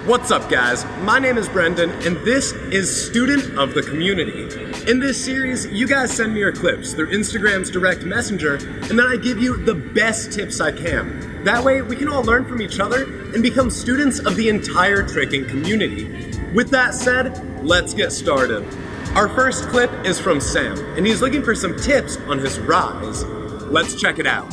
What's up, guys? My name is Brendan, and this is Student of the Community. In this series, you guys send me your clips through Instagram's direct messenger, and then I give you the best tips I can. That way, we can all learn from each other and become students of the entire tricking community. With that said, let's get started. Our first clip is from Sam, and he's looking for some tips on his rise. Let's check it out.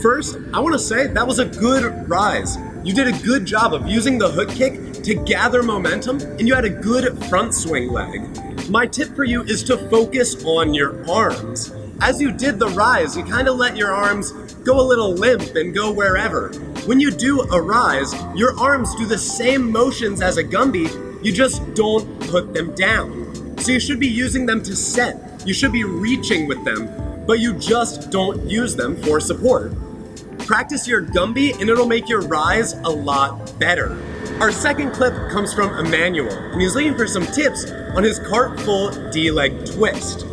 First, I want to say that was a good rise. You did a good job of using the hook kick to gather momentum, and you had a good front swing leg. My tip for you is to focus on your arms. As you did the rise, you kind of let your arms go a little limp and go wherever. When you do a rise, your arms do the same motions as a Gumby, you just don't put them down. So you should be using them to set. You should be reaching with them, but you just don't use them for support. Practice your Gumby and it'll make your rise a lot better. Our second clip comes from Emmanuel, and he's looking for some tips on his cart full D-leg twist.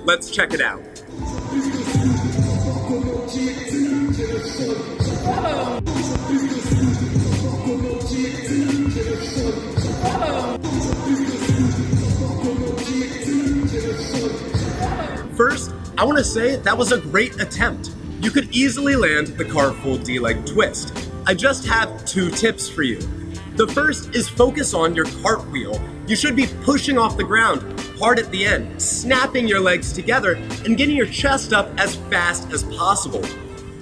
Let's check it out. First, I want to say that was a great attempt. You could easily land the cart full D-leg twist. I just have two tips for you. The first is focus on your cartwheel. You should be pushing off the ground hard at the end, snapping your legs together, and getting your chest up as fast as possible.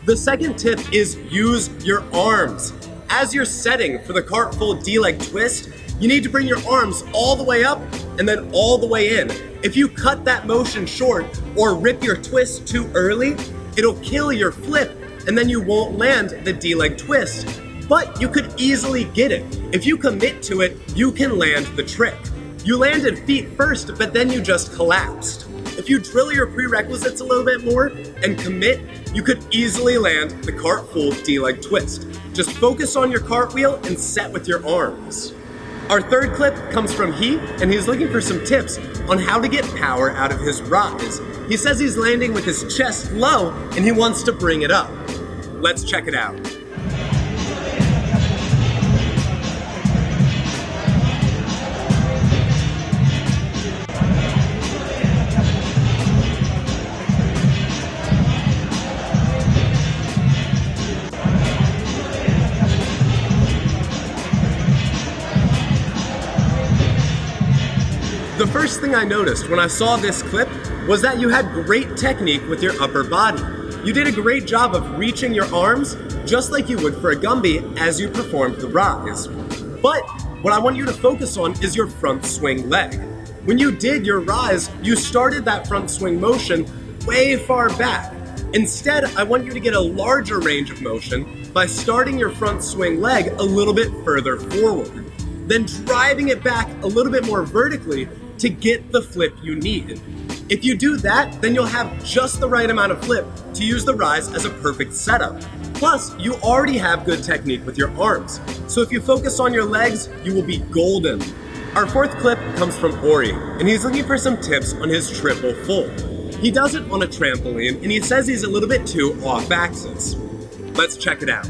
The second tip is use your arms. As you're setting for the cart full D-leg twist, you need to bring your arms all the way up and then all the way in. If you cut that motion short or rip your twist too early, it'll kill your flip and then you won't land the D-leg twist. But you could easily get it. If you commit to it, you can land the trick. You landed feet first, but then you just collapsed. If you drill your prerequisites a little bit more and commit, you could easily land the cart full D-leg twist. Just focus on your cartwheel and set with your arms. Our third clip comes from He, and he's looking for some tips on how to get power out of his rise. He says he's landing with his chest low and he wants to bring it up. Let's check it out. The first thing I noticed when I saw this clip was that you had great technique with your upper body. You did a great job of reaching your arms just like you would for a Gumby as you performed the rise. But what I want you to focus on is your front swing leg. When you did your rise, you started that front swing motion way far back. Instead, I want you to get a larger range of motion by starting your front swing leg a little bit further forward, then driving it back a little bit more vertically to get the flip you need. If you do that, then you'll have just the right amount of flip to use the rise as a perfect setup. Plus, you already have good technique with your arms. So if you focus on your legs, you will be golden. Our fourth clip comes from Ori, and he's looking for some tips on his triple full. He does it on a trampoline, and he says he's a little bit too off axis. Let's check it out.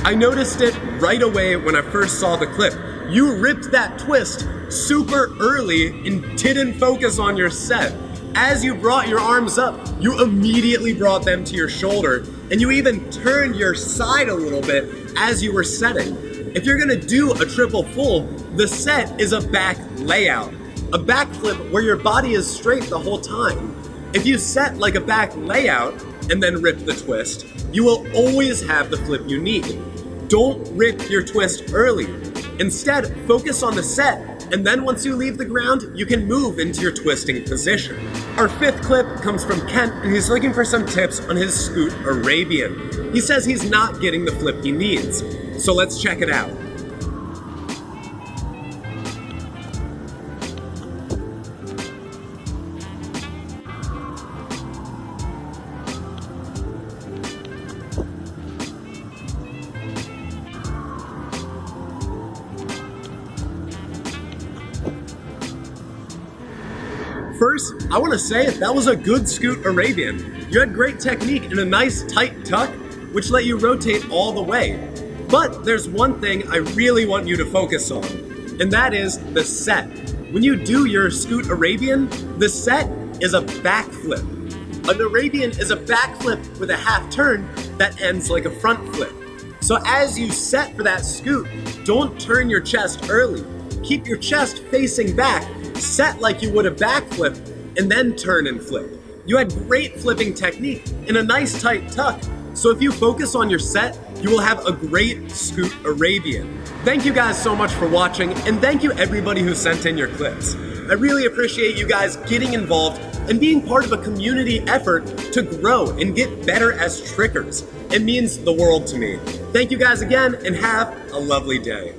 I noticed it right away when I first saw the clip. You ripped that twist super early and didn't focus on your set. As you brought your arms up, you immediately brought them to your shoulder, and you even turned your side a little bit as you were setting. If you're gonna do a triple full, the set is a back layout, a backflip where your body is straight the whole time. If you set like a back layout and then rip the twist, you will always have the flip you need. Don't rip your twist early. Instead, focus on the set, and then once you leave the ground, you can move into your twisting position. Our fifth clip comes from Kent, and he's looking for some tips on his Scoot Arabian. He says he's not getting the flip he needs, so let's check it out. First, I want to say that was a good Scoot Arabian. You had great technique and a nice tight tuck, which let you rotate all the way. But there's one thing I really want you to focus on, and that is the set. When you do your Scoot Arabian, the set is a backflip. An Arabian is a backflip with a half turn that ends like a front flip. So as you set for that scoot, don't turn your chest early. Keep your chest facing back, set like you would a backflip, and then turn and flip. You had great flipping technique and a nice tight tuck, so if you focus on your set, you will have a great Scoot Arabian. Thank you guys so much for watching, and thank you everybody who sent in your clips. I really appreciate you guys getting involved and being part of a community effort to grow and get better as trickers. It means the world to me. Thank you guys again, and have a lovely day.